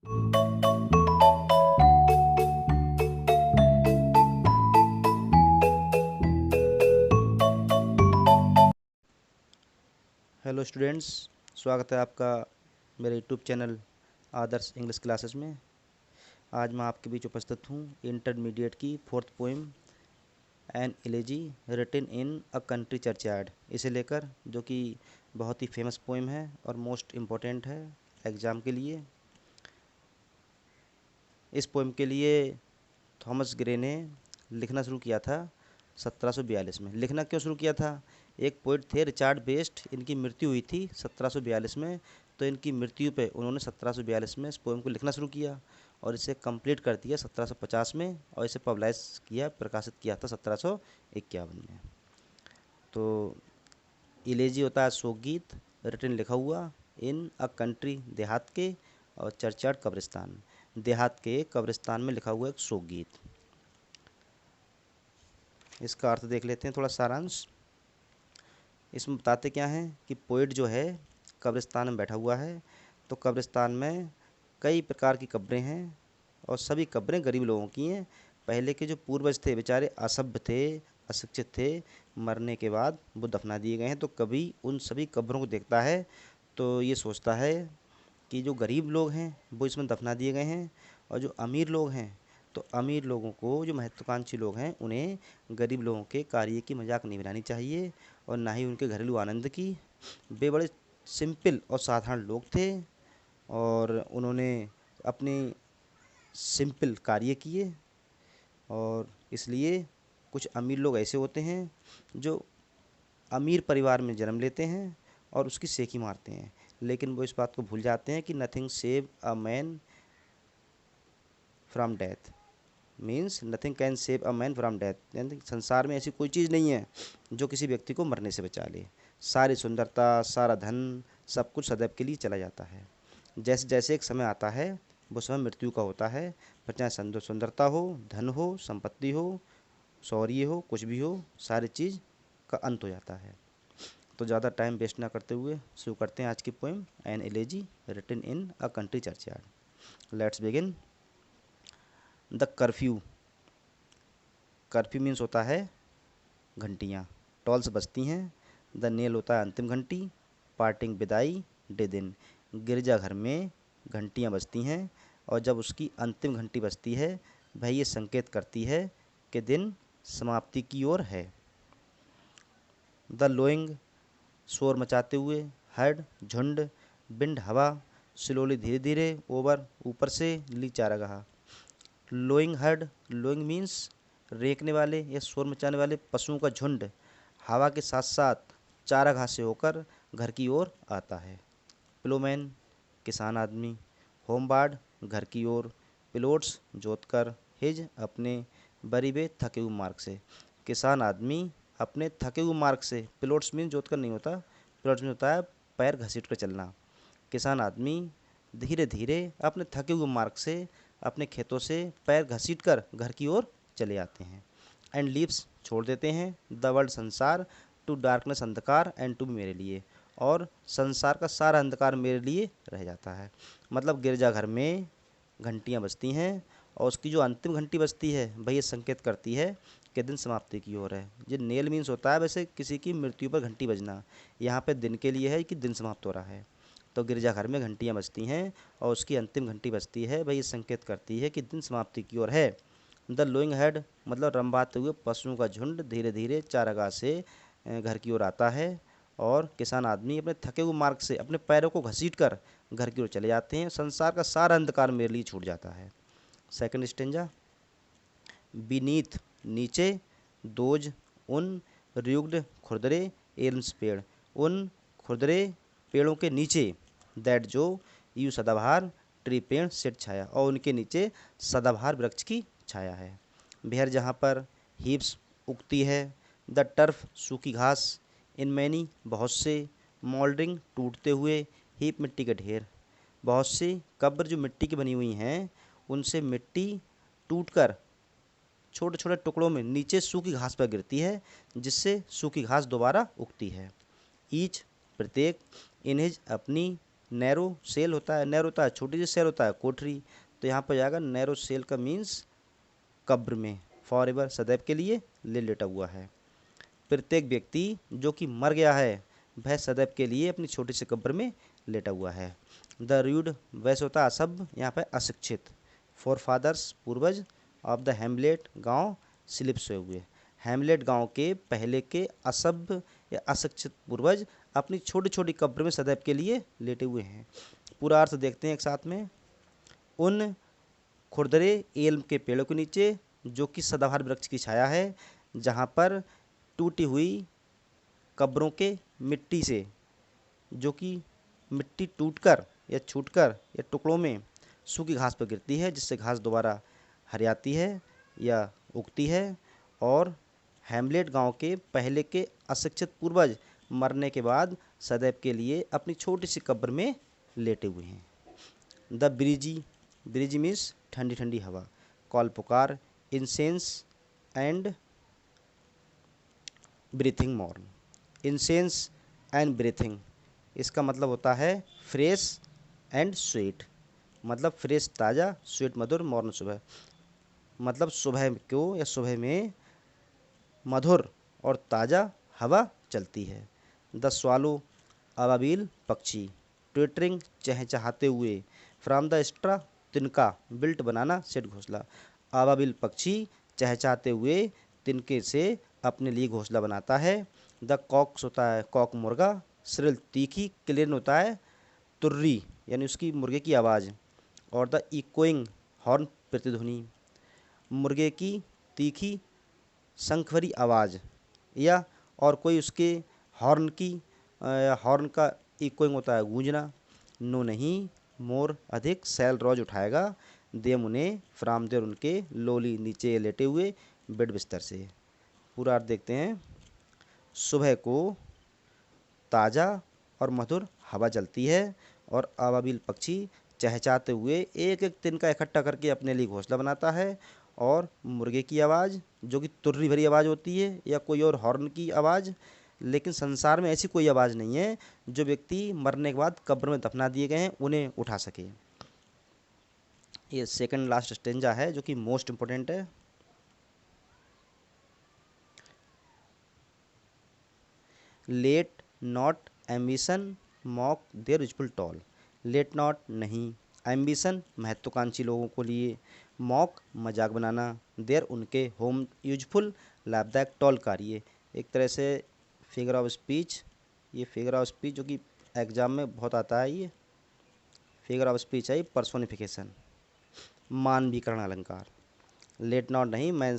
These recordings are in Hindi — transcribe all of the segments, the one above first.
हेलो स्टूडेंट्स, स्वागत है आपका मेरे YouTube channel Adarsh English classes में। आज मैं आपके बीच उपस्थित हूँ इंटरमीडिएट की fourth poem an elegy written in a country churchyard इसे लेकर, जो कि बहुत ही फेमस पोइम है और मोस्ट इम्पोर्टेंट है एग्ज़ाम के लिए। इस पोइम के लिए थॉमस ग्रे ने लिखना शुरू किया था 1742 में। लिखना क्यों शुरू किया था? एक पोइट थे रिचर्ड बेस्ट, इनकी मृत्यु हुई थी 1742 में। तो इनकी मृत्यु पे उन्होंने 1742 में इस पोइम को लिखना शुरू किया और इसे कंप्लीट कर दिया 1750 में, और इसे पब्लिश किया, प्रकाशित किया था 1751 में। तो इलेजी होता है शोकगीत, रिटन लिखा हुआ, इन अ कंट्री देहात के, और चर्चयार्ड कब्रिस्तान, देहात के कब्रिस्तान में लिखा हुआ एक शोकगीत। इसका अर्थ देख लेते हैं, थोड़ा सारांश। इसमें बताते क्या हैं कि पोइट जो है कब्रिस्तान में बैठा हुआ है, तो कब्रिस्तान में कई प्रकार की कब्रें हैं और सभी कब्रें गरीब लोगों की हैं। पहले के जो पूर्वज थे बेचारे असभ्य थे, अशिक्षित थे, मरने के बाद वो दफना दिए गए हैं। तो कभी उन सभी कब्रों को देखता है तो ये सोचता है कि जो गरीब लोग हैं वो इसमें दफना दिए गए हैं, और जो अमीर लोग हैं, तो अमीर लोगों को, जो महत्वाकांक्षी लोग हैं, उन्हें गरीब लोगों के कार्य की मजाक नहीं बनानी चाहिए और ना ही उनके घरेलू आनंद की। वे बड़े सिंपल और साधारण लोग थे और उन्होंने अपने सिंपल कार्य किए, और इसलिए कुछ अमीर लोग ऐसे होते हैं जो अमीर परिवार में जन्म लेते हैं और उसकी सेखी मारते हैं, लेकिन वो इस बात को भूल जाते हैं कि nothing save a man from death, means nothing can save a man from death, यानी संसार में ऐसी कोई चीज़ नहीं है जो किसी व्यक्ति को मरने से बचा ले। सारी सुंदरता, सारा धन, सब कुछ सदैव के लिए चला जाता है। जैसे जैसे एक समय आता है वो समय मृत्यु का होता है, पर चाहे सुंदरता हो, धन हो, संपत्ति हो, शौर्य हो, कुछ भी हो, सारी चीज़ का अंत हो जाता है। तो ज़्यादा टाइम वेस्ट ना करते हुए शुरू करते हैं आज की poem an elegy written in a country churchyard. Let's begin. The curfew. Curfew means होता है घंटियाँ, टॉल्स बजती हैं। द नेल होता है अंतिम घंटी, पार्टिंग विदाई, डे दिन। गिरजाघर में घंटियाँ बजती हैं और जब उसकी अंतिम घंटी बजती है, वह ये संकेत करती है कि दिन समाप्ति की ओर है। द लोइंग, शोर मचाते हुए, हर्ड, झुंड, बिंड, हवा, स्लोली, धीरे धीरे, ओवर, ऊपर से, ली, चारागाह। लोइंग हर्ड, लोइंग मीन्स रेंकने वाले या शोर मचाने वाले पशुओं का झुंड हवा के साथ साथ चारागाह से होकर घर की ओर आता है। प्लोमैन, किसान आदमी। होमबार्ड, घर की ओर। पिलोट्स, जोतकर। हिज, अपने, बरीबे, थके हुए मार्ग से। किसान आदमी अपने थके हुए मार्ग से, पिलोट्स मीन जोतकर नहीं होता, पिलोट्स में होता है पैर घसीट कर चलना। किसान आदमी धीरे धीरे अपने थके हुए मार्ग से, अपने खेतों से पैर घसीट कर घर की ओर चले आते हैं। एंड लीव्स, छोड़ देते हैं। द वर्ल्ड, संसार। टू डार्कनेस, अंधकार। एंड टू, मेरे लिए, और संसार का सारा अंधकार मेरे लिए रह जाता है। मतलब गिरजाघर में घंटियाँ बजती हैं और उसकी जो अंतिम घंटी बजती है वह ये संकेत करती है कि दिन समाप्ति की ओर है। ये नेल मीन्स होता है वैसे किसी की मृत्यु पर घंटी बजना, यहाँ पे दिन के लिए है कि दिन समाप्त हो रहा है। तो गिरजाघर में घंटियाँ बजती हैं और उसकी अंतिम घंटी बजती है, वह ये संकेत करती है कि दिन समाप्ति की ओर है। द लोइंग हेड, मतलब रंभाते हुए पशुओं का झुंड धीरे धीरे चारागाह से घर की ओर आता है, और किसान आदमी अपने थके हुए मार्ग से अपने पैरों को घसीट कर घर की ओर चले जाते हैं। संसार का सारा अंधकार मेरे लिए छूट जाता है। Second stanza. बीनीथ, नीचे। दोज, उन। रियुग्ड, खुरदरे। एल्म्स, पेड़। उन खुरदरे पेड़ों के नीचे। दैट, जो। यू, सदाबहार। ट्री, पेड़। सेट, छाया, और उनके नीचे सदाबहार वृक्ष की छाया है। बेहर, जहाँ पर। हीप्स, उगती है। द टर्फ, सूखी घास। इन मैनी, बहुत से। मोल्डिंग, टूटते हुए। हीप, मिट्टी के ढेर। बहुत सी कब्र जो मिट्टी की बनी हुई हैं, उनसे मिट्टी टूटकर छोटे छोटे टुकड़ों में नीचे सूखी घास पर गिरती है, जिससे सूखी घास दोबारा उगती है। ईच, प्रत्येक। इन्हेज, अपनी। नैरो सेल होता है, नैरो होता है छोटी सी सेल होता है कोठरी, तो यहाँ पर जाएगा नैरो सेल का मीन्स कब्र में, फॉर एवर सदैव के लिए ले लेटा हुआ है। प्रत्येक व्यक्ति जो कि मर गया है वह सदैव के लिए अपनी छोटी सी कब्र में लेटा हुआ है। द रूड वैसे होता है असभ्य, यहाँ पर अशिक्षित। फोर फादर्स पूर्वज ऑफ द हेमलेट गांव स्लिप सोए हुए। हेमलेट गांव के पहले के असभ्य या अशिक्षित पूर्वज अपनी छोटी छोटी कब्र में सदैव के लिए लेटे हुए हैं। पूरा अर्थ देखते हैं एक साथ में। उन खुरदरे एल्म के पेड़ों के नीचे जो कि सदाबहार वृक्ष की छाया है, जहाँ पर टूटी हुई कब्रों के मिट्टी से, जो कि मिट्टी टूटकर या छूटकर या टुकड़ों में सूखी घास पर गिरती है, जिससे घास दोबारा हरियाती है या उगती है। और हैमलेट गांव के पहले के अशिक्षित पूर्वज मरने के बाद सदैव के लिए अपनी छोटी सी कब्र में लेटे हुए हैं। द ब्रिजी, ब्रिजी मीन्स ठंडी ठंडी हवा। कॉल पुकार, incense and breathing morn. Incense and breathing, इसका मतलब होता है फ्रेश एंड स्वीट, मतलब फ्रेश ताज़ा, स्वीट मधुर, मॉर्न सुबह, मतलब सुबह को या सुबह में मधुर और ताज़ा हवा चलती है। द स्वालो, अबाबिल पक्षी। ट्विटरिंग चहचहाते हुए। फ्रॉम द स्ट्रा, तिनका, बिल्ट बनाना, सेट घोंसला। अबाबिल पक्षी चहचहाते हुए तिनके से अपने लिए घोंसला बनाता है। द कॉक्स होता है कॉक मुर्गा, श्रिल तीखी, क्लिन होता है तुर्री यानी उसकी मुर्गे की आवाज़, और द इकोइंग हॉर्न प्रतिध्वनि, मुर्गे की तीखी शंखभरी आवाज़ या और कोई उसके हॉर्न की हॉर्न का इकोइंग होता है गूंजना। नो नहीं, मोर अधिक, सैल रोज उठाएगा, देम उन्हें, फ्राम देर उनके, लोली नीचे लेटे हुए, बेड बिस्तर से। पूरा अर्थ देखते हैं। सुबह को ताज़ा और मधुर हवा चलती है और अबाबिल पक्षी चहचहाते हुए एक एक तिनका इकट्ठा करके अपने लिए घोंसला बनाता है, और मुर्गे की आवाज़ जो कि तुर्री भरी आवाज़ होती है या कोई और हॉर्न की आवाज़। लेकिन संसार में ऐसी कोई आवाज़ नहीं है जो व्यक्ति मरने के बाद कब्र में दफना दिए गए हैं उन्हें उठा सके। ये सेकंड लास्ट स्टेंजा है जो कि मोस्ट इम्पोर्टेंट है। Let not ambition mock their useful toil. Let not नहीं, एम्बिशन महत्वाकांक्षी लोगों को लिए, मॉक मजाक बनाना, देयर उनके, होम यूजफुल लाभदायक, टॉल कार्य, एक तरह से फिगर ऑफ स्पीच। ये फिगर ऑफ स्पीच जो कि एग्जाम में बहुत आता है, ये फिगर ऑफ स्पीच है पर्सोनिफिकेशन, मानवीकरण अलंकार। लेट नॉट नहीं, मैं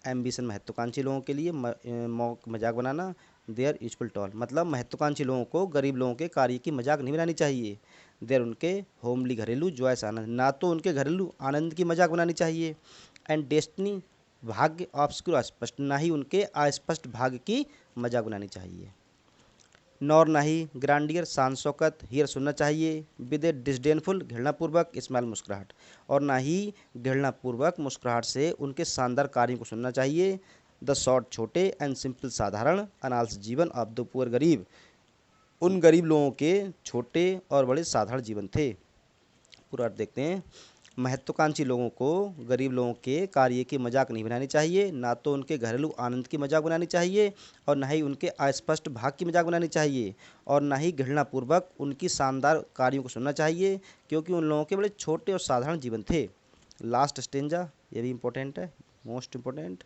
एम्बिशन महत्वाकांक्षी लोगों के लिए, मॉक मजाक बनाना, देयर यूजफुल टॉल मतलब महत्वाकांक्षी लोगों को गरीब लोगों के कार्य की मजाक नहीं बनानी चाहिए। देयर उनके, होमली घरेलू, जॉयस आनंद, ना तो उनके घरेलू आनंद की मजाक बनानी चाहिए। एंड डेस्टिनी भाग्य, ऑब्सक्यूर अस्पष्ट, ना ही उनके अस्पष्ट भाग्य की मजाक बनानी चाहिए। नॉर नहीं, ग्रांडियर शान शौकत, हियर सुनना चाहिए, विद ए डिसडेनफुल घृणापूर्वक, स्माइल मुस्कुराहट, और ना ही घृणापूर्वक मुस्कुराहट से उनके शानदार कार्यों को सुनना चाहिए। द शॉर्ट छोटे एंड सिंपल साधारण, अनालस जीवन ऑफ द पुअर गरीब, उन गरीब लोगों के छोटे और बड़े साधारण जीवन थे। पूरा अर्थ देखते हैं। महत्वाकांक्षी लोगों को गरीब लोगों के कार्य की मजाक नहीं बनानी चाहिए, ना तो उनके घरेलू आनंद की मजाक बनानी चाहिए, और ना ही उनके अस्पष्ट भाग की मजाक बनानी चाहिए, और ना ही घृणापूर्वक उनकी शानदार कार्यों को सुनना चाहिए, क्योंकि उन लोगों के बड़े छोटे और साधारण जीवन थे। लास्ट स्टेंजा, ये भी इम्पोर्टेंट है, मोस्ट इम्पोर्टेंट।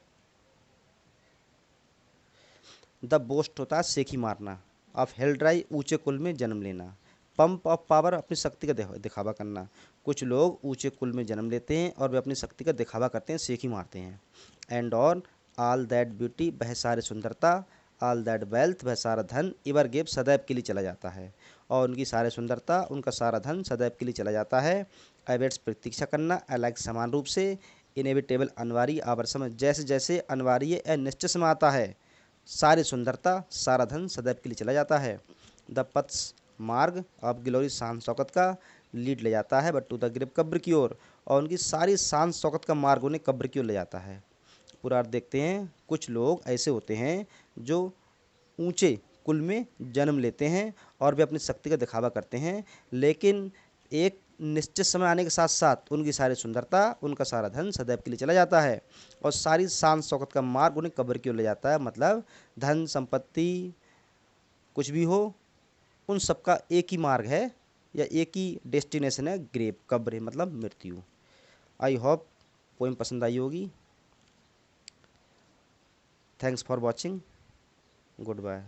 द बोस्ट होता है सेखी मारना, ऑफ हेल्ड्राई, ऊंचे कुल में जन्म लेना। पंप ऑफ पावर, अपनी शक्ति का दिखावा करना। कुछ लोग ऊंचे कुल में जन्म लेते हैं और वे अपनी शक्ति का दिखावा करते हैं, सेखी मारते हैं। And on all that beauty, वह सारी सुंदरता, ऑल दैट वेल्थ, वह सारा धन, इवर गिव, सदैव के लिए चला जाता है, और उनकी सारी सुंदरता, उनका सारा धन सदैव के लिए चला जाता है। अवेट्स, प्रतीक्षा करना, अलाइक, समान रूप से, इनएविटेबल, अनिवार्य, आवर, जैसे जैसे अनिवार्य या निश्चित समय आता है, सारी सुंदरता, सारा धन सदैव के लिए चला जाता है। द पथ्स, मार्ग ऑफ ग्लोरी, शान शौकत का, लीड ले जाता है बट टू द ग्रेव, कब्र की ओर, और उनकी सारी शान शौकत का मार्ग उन्हें कब्र की ओर ले जाता है। पूरा अर्थ देखते हैं। कुछ लोग ऐसे होते हैं जो ऊंचे कुल में जन्म लेते हैं और वे अपनी शक्ति का दिखावा करते हैं, लेकिन एक निश्चित समय आने के साथ साथ उनकी सारी सुंदरता, उनका सारा धन सदैव के लिए चला जाता है और सारी शान शौकत का मार्ग उन्हें कब्र की ओर ले जाता है। मतलब धन संपत्ति कुछ भी हो, उन सबका एक ही मार्ग है या एक ही डेस्टिनेशन है, ग्रेव, कब्र, मतलब मृत्यु। आई होप पोएम पसंद आई होगी। Thanks for watching. Good bye.